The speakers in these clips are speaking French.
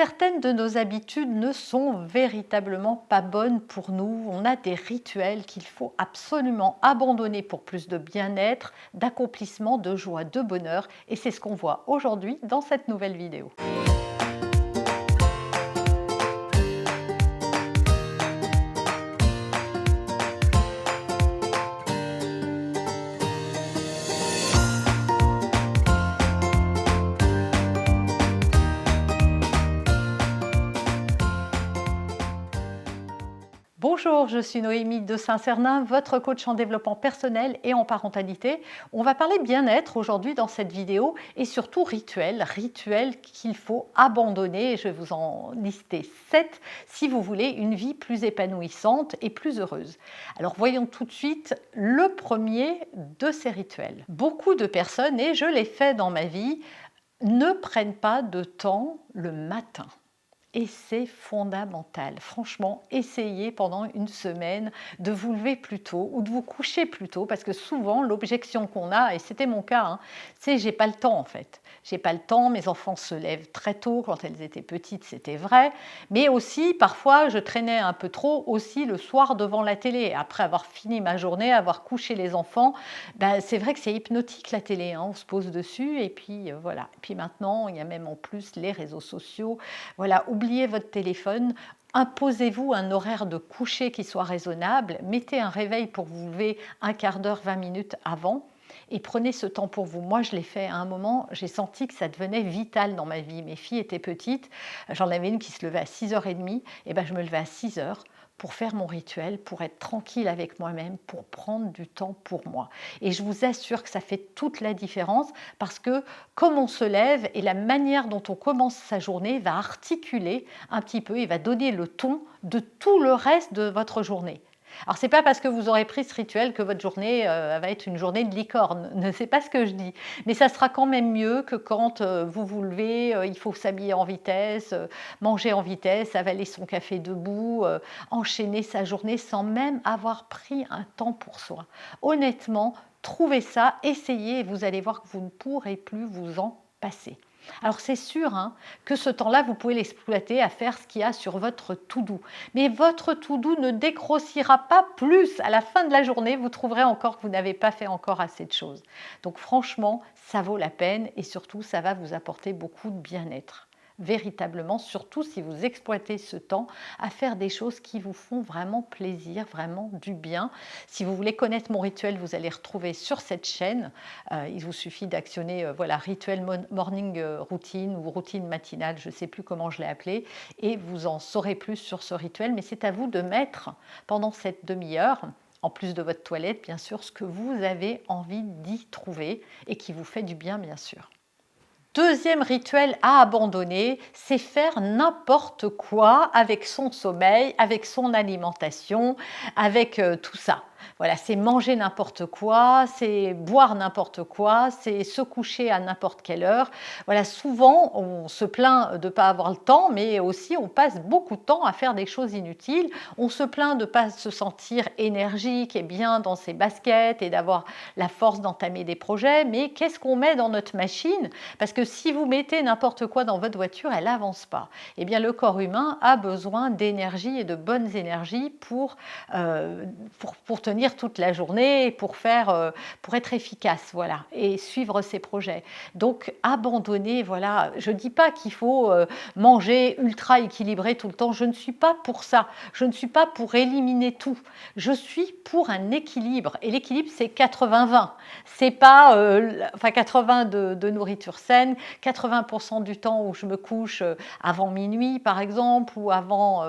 Certaines de nos habitudes ne sont véritablement pas bonnes pour nous. On a des rituels qu'il faut absolument abandonner pour plus de bien-être, d'accomplissement, de joie, de bonheur. Et c'est ce qu'on voit aujourd'hui dans cette nouvelle vidéo. Bonjour, je suis Noémie de Saint-Cernin, votre coach en développement personnel et en parentalité. On va parler bien-être aujourd'hui dans cette vidéo et surtout rituels qu'il faut abandonner. Je vais vous en lister 7 si vous voulez une vie plus épanouissante et plus heureuse. Alors voyons tout de suite le premier de ces rituels. Beaucoup de personnes, et je l'ai fait dans ma vie, ne prennent pas de temps le matin. Et c'est fondamental. Franchement, essayez pendant une semaine de vous lever plus tôt ou de vous coucher plus tôt parce que souvent, l'objection qu'on a, et c'était mon cas, c'est j'ai pas le temps en fait. J'ai pas le temps, mes enfants se lèvent très tôt, quand elles étaient petites, c'était vrai. Mais aussi, parfois, je traînais un peu trop aussi le soir devant la télé. Après avoir fini ma journée, avoir couché les enfants, c'est vrai que c'est hypnotique la télé. On se pose dessus et puis voilà. Et puis maintenant, il y a même en plus les réseaux sociaux. Voilà, oubliez votre téléphone, imposez-vous un horaire de coucher qui soit raisonnable, mettez un réveil pour vous lever un quart d'heure, 20 minutes avant et prenez ce temps pour vous. Moi, je l'ai fait à un moment, j'ai senti que ça devenait vital dans ma vie. Mes filles étaient petites, j'en avais une qui se levait à 6h30, et je me levais à 6h pour faire mon rituel, pour être tranquille avec moi-même, pour prendre du temps pour moi. Et je vous assure que ça fait toute la différence parce que comme on se lève et la manière dont on commence sa journée va articuler un petit peu et va donner le ton de tout le reste de votre journée. Alors, ce n'est pas parce que vous aurez pris ce rituel que votre journée va être une journée de licorne, ne c'est pas ce que je dis. Mais ça sera quand même mieux que quand vous vous levez, il faut s'habiller en vitesse, manger en vitesse, avaler son café debout, enchaîner sa journée sans même avoir pris un temps pour soi. Honnêtement, trouvez ça, essayez et vous allez voir que vous ne pourrez plus vous en passer. Alors c'est sûr que ce temps-là, vous pouvez l'exploiter à faire ce qu'il y a sur votre to-do. Mais votre to-do ne dégrossira pas plus. À la fin de la journée, vous trouverez encore que vous n'avez pas fait encore assez de choses. Donc franchement, ça vaut la peine et surtout, ça va vous apporter beaucoup de bien-être. Véritablement, surtout si vous exploitez ce temps à faire des choses qui vous font vraiment plaisir, vraiment du bien. Si vous voulez connaître mon rituel, vous allez retrouver sur cette chaîne. Il vous suffit d'actionner rituel morning routine ou routine matinale, je ne sais plus comment je l'ai appelé, et vous en saurez plus sur ce rituel. Mais c'est à vous de mettre pendant cette demi-heure, en plus de votre toilette, bien sûr, ce que vous avez envie d'y trouver et qui vous fait du bien, bien sûr. Deuxième rituel à abandonner, c'est faire n'importe quoi avec son sommeil, avec son alimentation, avec tout ça. Voilà, c'est manger n'importe quoi, c'est boire n'importe quoi, c'est se coucher à n'importe quelle heure. Voilà, souvent, on se plaint de ne pas avoir le temps, mais aussi on passe beaucoup de temps à faire des choses inutiles. On se plaint de ne pas se sentir énergique et bien dans ses baskets et d'avoir la force d'entamer des projets. Mais qu'est-ce qu'on met dans notre machine? Parce que si vous mettez n'importe quoi dans votre voiture, elle n'avance pas. Eh bien, le corps humain a besoin d'énergie et de bonnes énergies pour tenir toute la journée et pour être efficace, voilà, et suivre ses projets. Donc, abandonner, voilà, je ne dis pas qu'il faut manger ultra équilibré tout le temps, je ne suis pas pour ça, je ne suis pas pour éliminer tout, je suis pour un équilibre, et l'équilibre c'est 80-20, c'est pas 80 de nourriture saine, 80% du temps où je me couche avant minuit par exemple, ou avant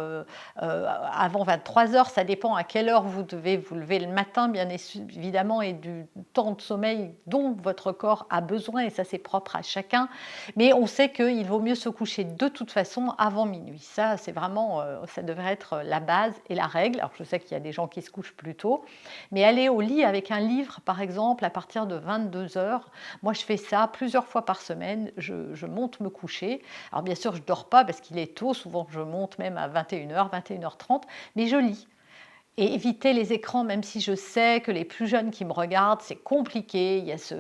23h, ça dépend à quelle heure vous devez vous lever le matin bien évidemment et du temps de sommeil dont votre corps a besoin, et ça c'est propre à chacun, mais on sait qu'il vaut mieux se coucher de toute façon avant minuit. Ça c'est vraiment, ça devrait être la base et la règle. Alors je sais qu'il y a des gens qui se couchent plus tôt, mais aller au lit avec un livre par exemple à partir de 22h, moi je fais ça plusieurs fois par semaine, je monte me coucher. Alors bien sûr je ne dors pas parce qu'il est tôt, souvent je monte même à 21h, 21h30, mais je lis. Et éviter les écrans, même si je sais que les plus jeunes qui me regardent, c'est compliqué. Il y a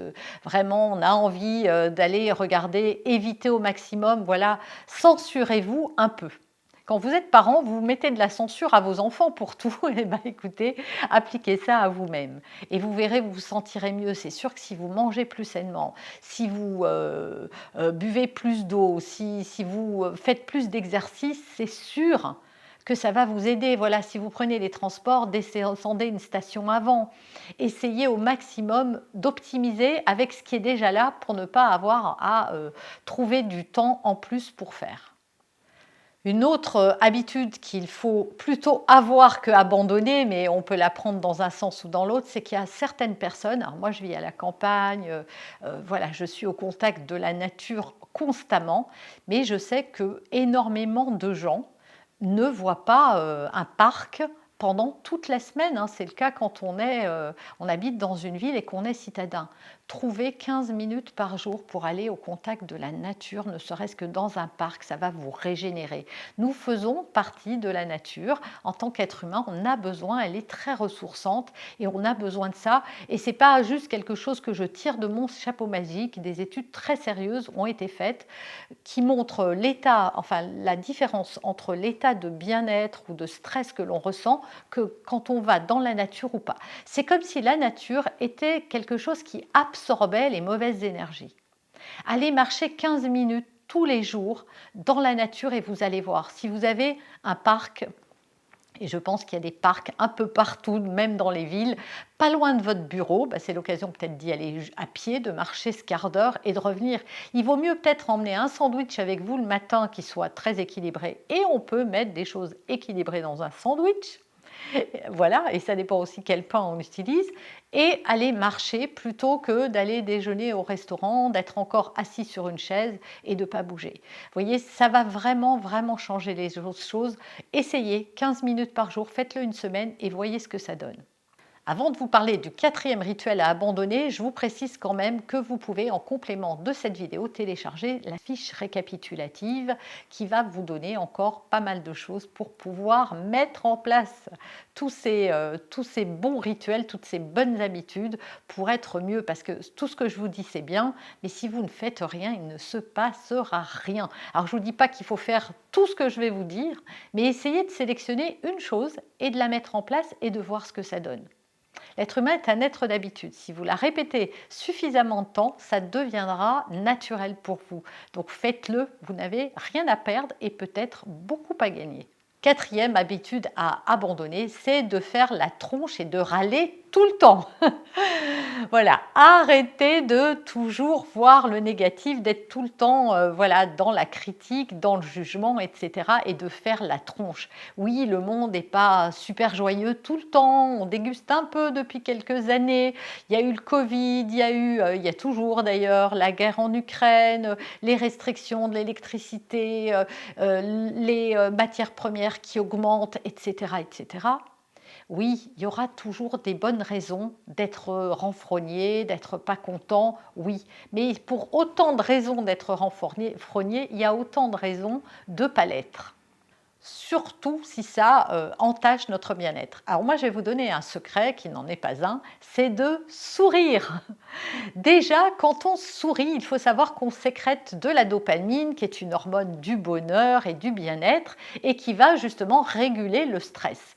vraiment, on a envie d'aller regarder, éviter au maximum. Voilà, censurez-vous un peu. Quand vous êtes parent, vous mettez de la censure à vos enfants pour tout. Eh bien, écoutez, appliquez ça à vous-même. Et vous verrez, vous vous sentirez mieux. C'est sûr que si vous mangez plus sainement, si vous buvez plus d'eau, si vous faites plus d'exercice, c'est sûr que ça va vous aider. Voilà, si vous prenez les transports, descendez une station avant. Essayez au maximum d'optimiser avec ce qui est déjà là pour ne pas avoir à trouver du temps en plus pour faire. Une autre habitude qu'il faut plutôt avoir que abandonner, mais on peut la prendre dans un sens ou dans l'autre, c'est qu'il y a certaines personnes, alors moi je vis à la campagne, voilà, je suis au contact de la nature constamment, mais je sais que énormément de gens ne voient pas un parc pendant toute la semaine, hein. C'est le cas quand on habite dans une ville et qu'on est citadin. Trouvez 15 minutes par jour pour aller au contact de la nature, ne serait-ce que dans un parc, ça va vous régénérer. Nous faisons partie de la nature. En tant qu'être humain, on a besoin, elle est très ressourçante et on a besoin de ça. Et ce n'est pas juste quelque chose que je tire de mon chapeau magique. Des études très sérieuses ont été faites qui montrent l'état, enfin la différence entre l'état de bien-être ou de stress que l'on ressent que quand on va dans la nature ou pas. C'est comme si la nature était quelque chose qui absorbait les mauvaises énergies. Allez marcher 15 minutes tous les jours dans la nature et vous allez voir. Si vous avez un parc, et je pense qu'il y a des parcs un peu partout, même dans les villes, pas loin de votre bureau, c'est l'occasion peut-être d'y aller à pied, de marcher ce quart d'heure et de revenir. Il vaut mieux peut-être emmener un sandwich avec vous le matin qui soit très équilibré, et on peut mettre des choses équilibrées dans un sandwich. Voilà, et ça dépend aussi quel pain on utilise, et aller marcher plutôt que d'aller déjeuner au restaurant, d'être encore assis sur une chaise et de ne pas bouger. Vous voyez, ça va vraiment, vraiment changer les choses. Essayez 15 minutes par jour, faites-le une semaine et voyez ce que ça donne. Avant de vous parler du quatrième rituel à abandonner, je vous précise quand même que vous pouvez, en complément de cette vidéo, télécharger la fiche récapitulative qui va vous donner encore pas mal de choses pour pouvoir mettre en place tous ces bons rituels, toutes ces bonnes habitudes pour être mieux. Parce que tout ce que je vous dis, c'est bien, mais si vous ne faites rien, il ne se passera rien. Alors, je ne vous dis pas qu'il faut faire tout ce que je vais vous dire, mais essayez de sélectionner une chose et de la mettre en place et de voir ce que ça donne. L'être humain est un être d'habitude. Si vous la répétez suffisamment de temps, ça deviendra naturel pour vous. Donc faites-le, vous n'avez rien à perdre et peut-être beaucoup à gagner. Quatrième habitude à abandonner, c'est de faire la tronche et de râler tout le temps. Voilà, arrêtez de toujours voir le négatif, d'être tout le temps voilà, dans la critique, dans le jugement, etc. et de faire la tronche. Oui, le monde n'est pas super joyeux tout le temps, on déguste un peu depuis quelques années. Il y a eu le Covid, il y a toujours d'ailleurs la guerre en Ukraine, les restrictions de l'électricité, les matières premières qui augmentent, etc., etc. Oui, il y aura toujours des bonnes raisons d'être renfrogné, d'être pas content, oui. Mais pour autant de raisons d'être renfrogné, il y a autant de raisons de ne pas l'être. Surtout si ça entache notre bien-être. Alors moi, je vais vous donner un secret qui n'en est pas un, c'est de sourire. Déjà, quand on sourit, il faut savoir qu'on sécrète de la dopamine, qui est une hormone du bonheur et du bien-être, et qui va justement réguler le stress.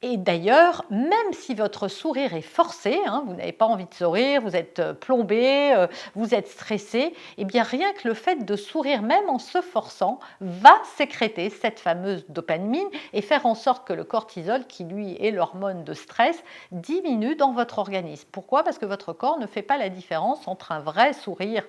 Et d'ailleurs, même si votre sourire est forcé, hein, vous n'avez pas envie de sourire, vous êtes plombé, vous êtes stressé, eh bien rien que le fait de sourire, même en se forçant, va sécréter cette fameuse dopamine et faire en sorte que le cortisol, qui lui est l'hormone de stress, diminue dans votre organisme. Pourquoi? Parce que votre corps ne fait pas la différence entre un vrai sourire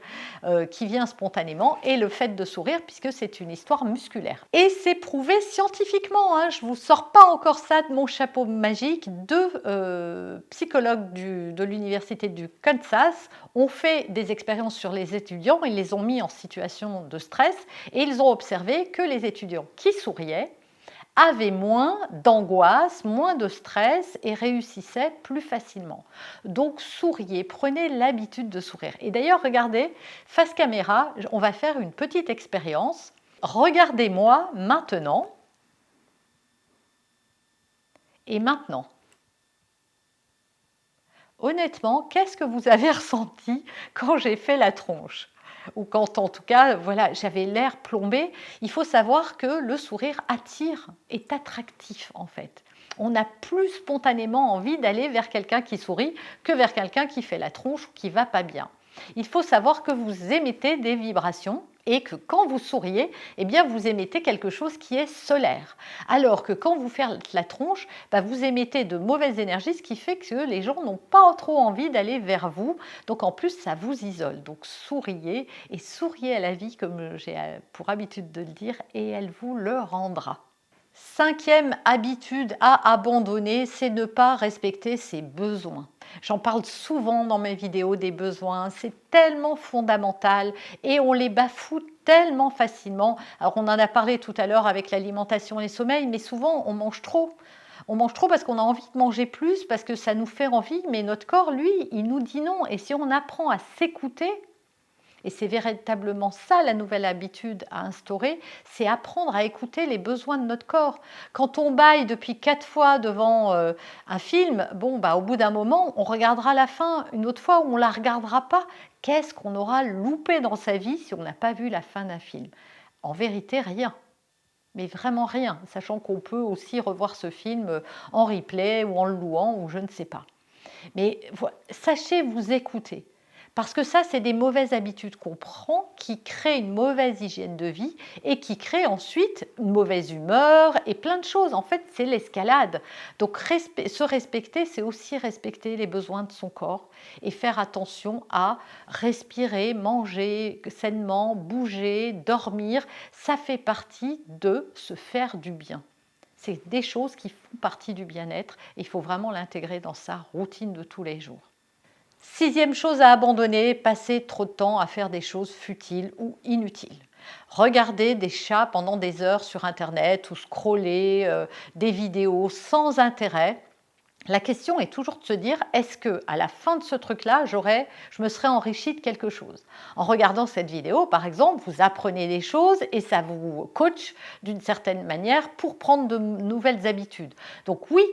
qui vient spontanément et le fait de sourire, puisque c'est une histoire musculaire. Et c'est prouvé scientifiquement, hein, je ne vous sors pas encore ça de mon chapeau magique. Deux psychologues de l'université du Kansas ont fait des expériences sur les étudiants, ils les ont mis en situation de stress et ils ont observé que les étudiants qui souriaient avaient moins d'angoisse, moins de stress et réussissaient plus facilement. Donc souriez, prenez l'habitude de sourire. Et d'ailleurs, regardez, face caméra, on va faire une petite expérience. Regardez-moi maintenant. Et maintenant, honnêtement, qu'est-ce que vous avez ressenti quand j'ai fait la tronche? Ou quand, en tout cas, voilà, j'avais l'air plombé. Il faut savoir que le sourire attire, est attractif en fait. On a plus spontanément envie d'aller vers quelqu'un qui sourit que vers quelqu'un qui fait la tronche ou qui va pas bien. Il faut savoir que vous émettez des vibrations et que quand vous souriez, eh bien vous émettez quelque chose qui est solaire. Alors que quand vous faites la tronche, bah, vous émettez de mauvaises énergies, ce qui fait que les gens n'ont pas trop envie d'aller vers vous. Donc en plus, ça vous isole. Donc souriez et souriez à la vie, comme j'ai pour habitude de le dire, et elle vous le rendra. Cinquième habitude à abandonner, c'est ne pas respecter ses besoins. J'en parle souvent dans mes vidéos des besoins, c'est tellement fondamental et on les bafoue tellement facilement. Alors on en a parlé tout à l'heure avec l'alimentation et le sommeil, mais souvent on mange trop. On mange trop parce qu'on a envie de manger plus, parce que ça nous fait envie, mais notre corps, lui, il nous dit non. Et si on apprend à s'écouter, et c'est véritablement ça la nouvelle habitude à instaurer, c'est apprendre à écouter les besoins de notre corps. Quand on bâille depuis 4 fois devant un film, bon, bah, au bout d'un moment, on regardera la fin une autre fois ou on ne la regardera pas. Qu'est-ce qu'on aura loupé dans sa vie si on n'a pas vu la fin d'un film? En vérité, rien. Mais vraiment rien, sachant qu'on peut aussi revoir ce film en replay ou en le louant ou je ne sais pas. Mais sachez vous écouter. Parce que ça, c'est des mauvaises habitudes qu'on prend qui créent une mauvaise hygiène de vie et qui créent ensuite une mauvaise humeur et plein de choses. En fait, c'est l'escalade. Donc, se respecter, c'est aussi respecter les besoins de son corps et faire attention à respirer, manger sainement, bouger, dormir. Ça fait partie de se faire du bien. C'est des choses qui font partie du bien-être et il faut vraiment l'intégrer dans sa routine de tous les jours. Sixième chose à abandonner, passer trop de temps à faire des choses futiles ou inutiles. Regarder des chats pendant des heures sur Internet ou scroller des vidéos sans intérêt. La question est toujours de se dire, est-ce que à la fin de ce truc-là, je me serais enrichi de quelque chose? En regardant cette vidéo, par exemple, vous apprenez des choses et ça vous coach d'une certaine manière pour prendre de nouvelles habitudes. Donc oui,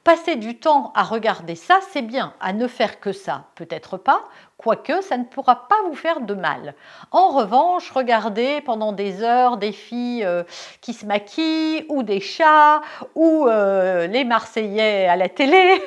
passer du temps à regarder ça, c'est bien. À ne faire que ça, peut-être pas, quoique ça ne pourra pas vous faire de mal. En revanche, regarder pendant des heures des filles qui se maquillent, ou des chats, ou les Marseillais à la télé.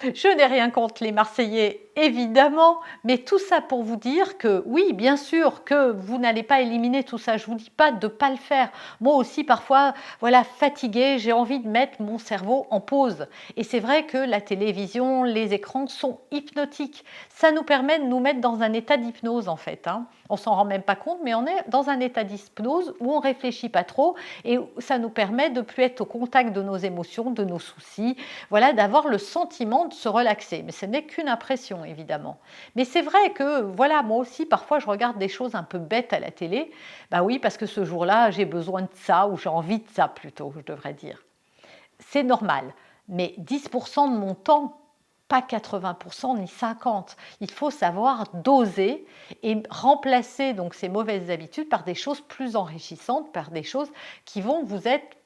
Je n'ai rien contre les Marseillais, évidemment, mais tout ça pour vous dire que oui, bien sûr que vous n'allez pas éliminer tout ça. Je ne vous dis pas de ne pas le faire. Moi aussi, parfois, voilà, fatiguée, j'ai envie de mettre mon cerveau en pause. Et c'est vrai que la télévision, les écrans sont hypnotiques. Ça nous permet de nous mettre dans un état d'hypnose, en fait. On s'en rend même pas compte, mais on est dans un état d'hypnose où on réfléchit pas trop et ça nous permet de plus être au contact de nos émotions, de nos soucis, voilà, d'avoir le sentiment de se relaxer. Mais ce n'est qu'une impression, évidemment. Mais c'est vrai que, voilà, moi aussi, parfois, je regarde des choses un peu bêtes à la télé. Bah oui, parce que ce jour-là, j'ai besoin de ça ou j'ai envie de ça plutôt, je devrais dire. C'est normal, mais 10% de mon temps, pas 80% ni 50%. Il faut savoir doser et remplacer donc ces mauvaises habitudes par des choses plus enrichissantes, par des choses qui vont vous être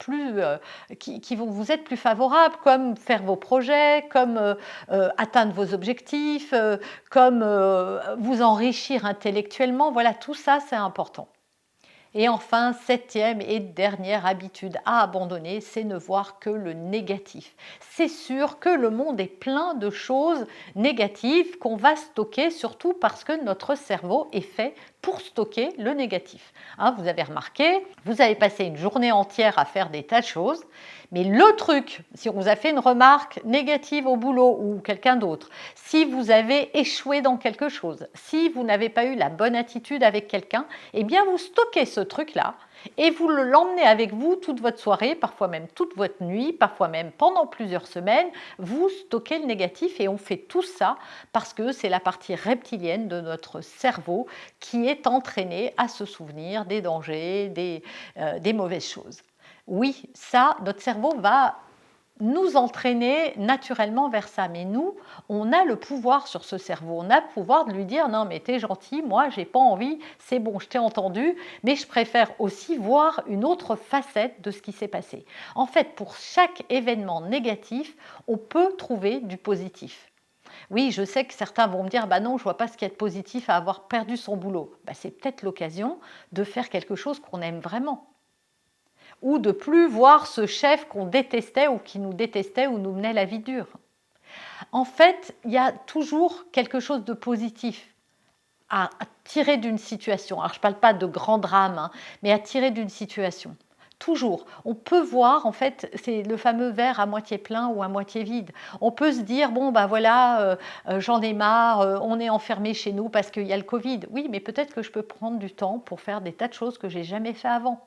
qui vont vous être plus favorables, comme faire vos projets, comme atteindre vos objectifs, comme vous enrichir intellectuellement. Voilà, tout ça, c'est important. Et enfin, septième et dernière habitude à abandonner, c'est ne voir que le négatif. C'est sûr que le monde est plein de choses négatives qu'on va stocker, surtout parce que notre cerveau est fait pour stocker le négatif. Vous avez remarqué, vous avez passé une journée entière à faire des tas de choses, mais le truc, si on vous a fait une remarque négative au boulot ou quelqu'un d'autre, si vous avez échoué dans quelque chose, si vous n'avez pas eu la bonne attitude avec quelqu'un, eh bien vous stockez ce truc-là et vous l'emmenez avec vous toute votre soirée, parfois même toute votre nuit, parfois même pendant plusieurs semaines. Vous stockez le négatif et on fait tout ça parce que c'est la partie reptilienne de notre cerveau qui est entraînée à se souvenir des dangers, des mauvaises choses. Oui, ça, notre cerveau va nous entraîner naturellement vers ça. Mais nous, on a le pouvoir sur ce cerveau. On a le pouvoir de lui dire non mais t'es gentil, moi j'ai pas envie, c'est bon, je t'ai entendu, mais je préfère aussi voir une autre facette de ce qui s'est passé. En fait, pour chaque événement négatif, on peut trouver du positif. Oui, je sais que certains vont me dire bah non, je vois pas ce qu'il y a de positif à avoir perdu son boulot. Bah, c'est peut-être l'occasion de faire quelque chose qu'on aime vraiment, ou de plus voir ce chef qu'on détestait ou qui nous détestait ou nous menait la vie dure. En fait, il y a toujours quelque chose de positif à tirer d'une situation. Alors, je ne parle pas de grand drame, hein, mais à tirer d'une situation. Toujours. On peut voir, en fait, c'est le fameux verre à moitié plein ou à moitié vide. On peut se dire, bon, ben voilà, j'en ai marre, on est enfermé chez nous parce qu'il y a le Covid. Oui, mais peut-être que je peux prendre du temps pour faire des tas de choses que j'ai jamais fait avant.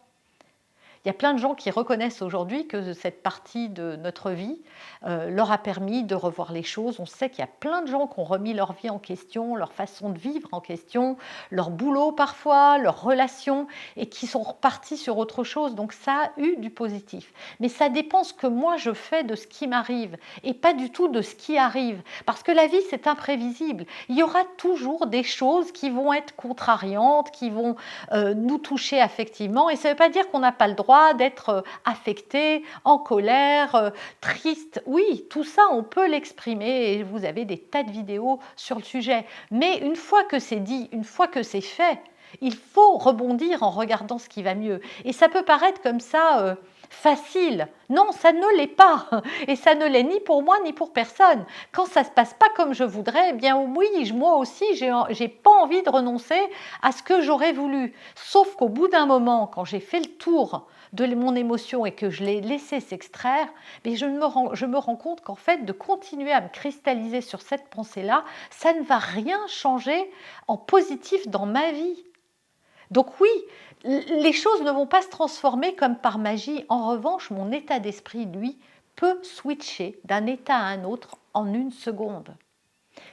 Il y a plein de gens qui reconnaissent aujourd'hui que cette partie de notre vie leur a permis de revoir les choses. On sait qu'il y a plein de gens qui ont remis leur vie en question, leur façon de vivre en question, leur boulot parfois, leurs relations, et qui sont repartis sur autre chose. Donc ça a eu du positif. Mais ça dépend ce que moi je fais de ce qui m'arrive et pas du tout de ce qui arrive. Parce que la vie, c'est imprévisible. Il y aura toujours des choses qui vont être contrariantes, qui vont nous toucher affectivement. Et ça ne veut pas dire qu'on n'a pas le droit d'être affecté, en colère, triste. Oui, tout ça, on peut l'exprimer et vous avez des tas de vidéos sur le sujet. Mais une fois que c'est dit, une fois que c'est fait, il faut rebondir en regardant ce qui va mieux. Et ça peut paraître comme ça facile. Non, ça ne l'est pas. Et ça ne l'est ni pour moi ni pour personne. Quand ça ne se passe pas comme je voudrais, eh bien oui, moi aussi, j'ai pas envie de renoncer à ce que j'aurais voulu. Sauf qu'au bout d'un moment, quand j'ai fait le tour de mon émotion et que je l'ai laissé s'extraire, mais je me rends compte qu'en fait, de continuer à me cristalliser sur cette pensée-là, ça ne va rien changer en positif dans ma vie. Donc oui, les choses ne vont pas se transformer comme par magie. En revanche, mon état d'esprit, lui, peut switcher d'un état à un autre en une seconde.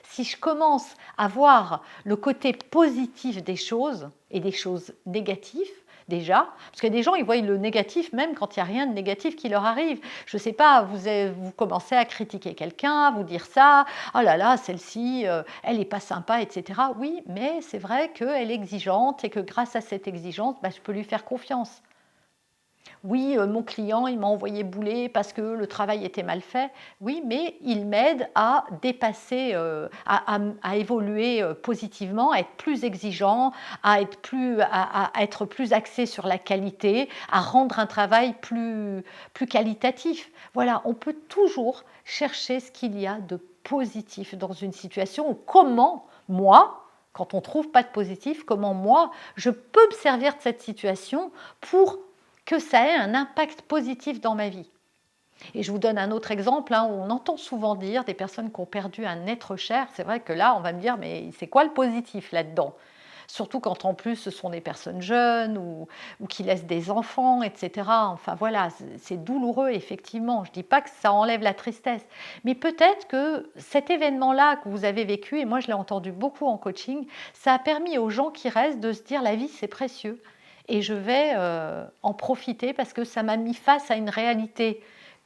Si je commence à voir le côté positif des choses et des choses négatives, déjà, parce que des gens, ils voient le négatif même quand il n'y a rien de négatif qui leur arrive. Je ne sais pas, vous commencez à critiquer quelqu'un, à vous dire ça, oh là là, celle-ci, elle n'est pas sympa, etc. Oui, mais c'est vrai qu'elle est exigeante et que grâce à cette exigence, bah, je peux lui faire confiance. Oui, mon client, il m'a envoyé bouler parce que le travail était mal fait. Oui, mais il m'aide à dépasser, à évoluer positivement, à être plus exigeant, à être plus axé sur la qualité, à rendre un travail plus qualitatif. Voilà, on peut toujours chercher ce qu'il y a de positif dans une situation ou comment moi, quand on ne trouve pas de positif, comment moi, je peux me servir de cette situation pour que ça ait un impact positif dans ma vie. Et je vous donne un autre exemple, hein, où on entend souvent dire des personnes qui ont perdu un être cher, c'est vrai que là, on va me dire, mais c'est quoi le positif là-dedans? Surtout quand en plus ce sont des personnes jeunes ou qui laissent des enfants, etc. Enfin voilà, c'est douloureux effectivement. Je ne dis pas que ça enlève la tristesse, mais peut-être que cet événement-là que vous avez vécu, et moi je l'ai entendu beaucoup en coaching, ça a permis aux gens qui restent de se dire la vie c'est précieux et je vais en profiter parce que ça m'a mis face à une réalité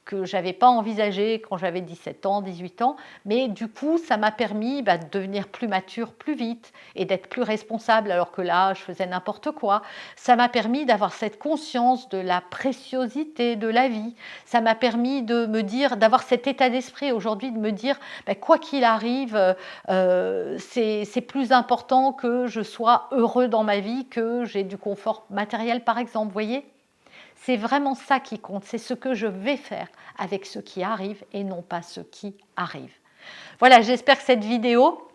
que je n'avais pas envisagée quand j'avais 17 ans, 18 ans, mais du coup, ça m'a permis de devenir plus mature plus vite et d'être plus responsable alors que là, je faisais n'importe quoi. Ça m'a permis d'avoir cette conscience de la préciosité de la vie. Ça m'a permis de me dire, d'avoir cet état d'esprit aujourd'hui, de me dire, quoi qu'il arrive, c'est plus important que je sois heureux dans ma vie, que j'ai du confort matériel, par exemple, vous voyez ? C'est vraiment ça qui compte, c'est ce que je vais faire avec ce qui arrive et non pas ce qui arrive. Voilà, j'espère que cette vidéo,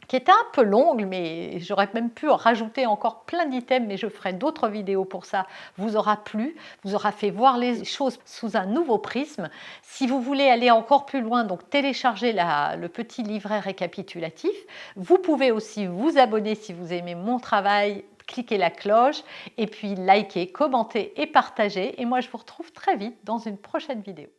qui était un peu longue, mais j'aurais même pu en rajouter encore plein d'items, mais je ferai d'autres vidéos pour ça, vous aura plu, vous aura fait voir les choses sous un nouveau prisme. Si vous voulez aller encore plus loin, donc télécharger le petit livret récapitulatif, vous pouvez aussi vous abonner si vous aimez mon travail, cliquez la cloche et puis likez, commentez et partagez. Et moi, je vous retrouve très vite dans une prochaine vidéo.